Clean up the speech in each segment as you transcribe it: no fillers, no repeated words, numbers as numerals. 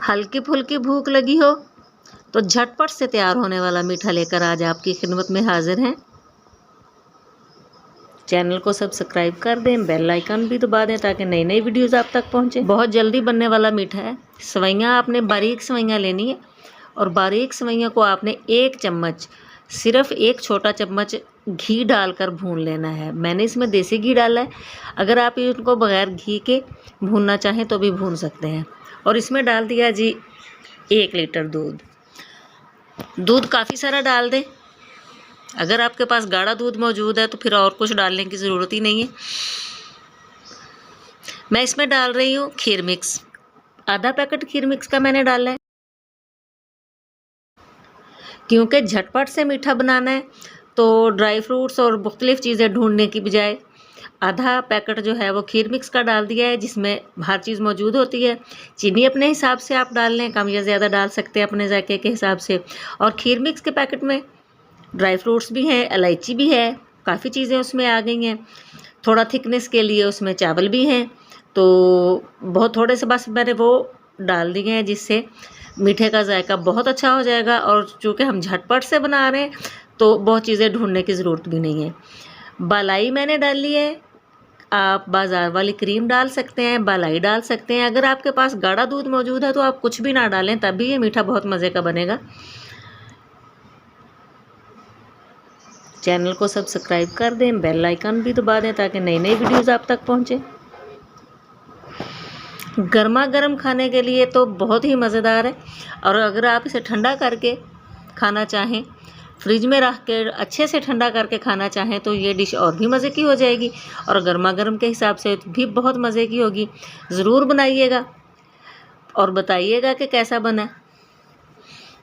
हल्की फुल्की भूख लगी हो तो झटपट से तैयार होने वाला मीठा लेकर आज आपकी खिदमत में हाजिर हैं। चैनल को सब्सक्राइब कर दें, बेल आइकन भी दबा दें ताकि नई नई वीडियोस आप तक पहुंचे। बहुत जल्दी बनने वाला मीठा है। सेवइयाँ आपने बारीक सेवइयाँ लेनी है और बारीक सेवइयाँ को आपने एक चम्मच, सिर्फ एक छोटा चम्मच घी डालकर भून लेना है। मैंने इसमें देसी घी डाला है, अगर आप इनको बगैर घी के भूनना चाहें तो भी भून सकते हैं। और इसमें डाल दिया जी 1 लीटर दूध। दूध काफ़ी सारा डाल दें। अगर आपके पास गाढ़ा दूध मौजूद है तो फिर और कुछ डालने की ज़रूरत ही नहीं है। मैं इसमें डाल रही हूँ खीर मिक्स। आधा पैकेट खीर मिक्स का मैंने डाला है, क्योंकि झटपट से मीठा बनाना है तो ड्राई फ्रूट्स और मुख्तलिफ़ चीज़ें ढूंढने की बजाय आधा पैकेट जो है वो खीर मिक्स का डाल दिया है, जिसमें हर चीज़ मौजूद होती है। चीनी अपने हिसाब से आप डाल लें, कम या ज़्यादा डाल सकते हैं अपने जायके के हिसाब से। और खीर मिक्स के पैकेट में ड्राई फ्रूट्स भी हैं, इलायची भी है, काफ़ी चीज़ें उसमें आ गई हैं। थोड़ा थिकनेस के लिए उसमें चावल भी हैं, तो बहुत थोड़े से बस मैंने वो डाल दिए हैं, जिससे मीठे का जायका बहुत अच्छा हो जाएगा। और चूँकि हम झटपट से बना रहे हैं तो बहुत चीज़ें ढूंढने की ज़रूरत भी नहीं है। बालाई मैंने डाल ली है। आप बाज़ार वाली क्रीम डाल सकते हैं, बालाई डाल सकते हैं। अगर आपके पास गाढ़ा दूध मौजूद है तो आप कुछ भी ना डालें, तब भी ये मीठा बहुत मज़े का बनेगा। चैनल को सब्सक्राइब कर दें, बेल आइकन भी दबा दें ताकि नई नई वीडियोज़ आप तक पहुँचे। गर्मा गर्म खाने के लिए तो बहुत ही मज़ेदार है। और अगर आप इसे ठंडा करके खाना चाहें, फ्रिज में रख के अच्छे से ठंडा करके खाना चाहें, तो ये डिश और भी मज़े की हो जाएगी और गर्मा गर्म के हिसाब से भी बहुत मज़े की होगी। ज़रूर बनाइएगा और बताइएगा कि कैसा बना।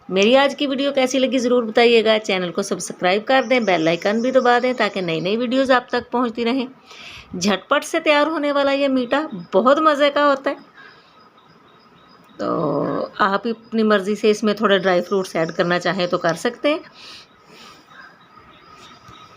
मेरी आज की वीडियो कैसी लगी ज़रूर बताइएगा। चैनल को सब्सक्राइब कर दें, बेल आइकन भी दबा दें ताकि नई नई वीडियोज़ आप तक पहुँचती रहें। झटपट से तैयार होने वाला ये मीठा बहुत मज़े का होता है। तो आप अपनी मर्ज़ी से इसमें थोड़े ड्राई फ्रूट्स ऐड करना चाहें तो कर सकते हैं।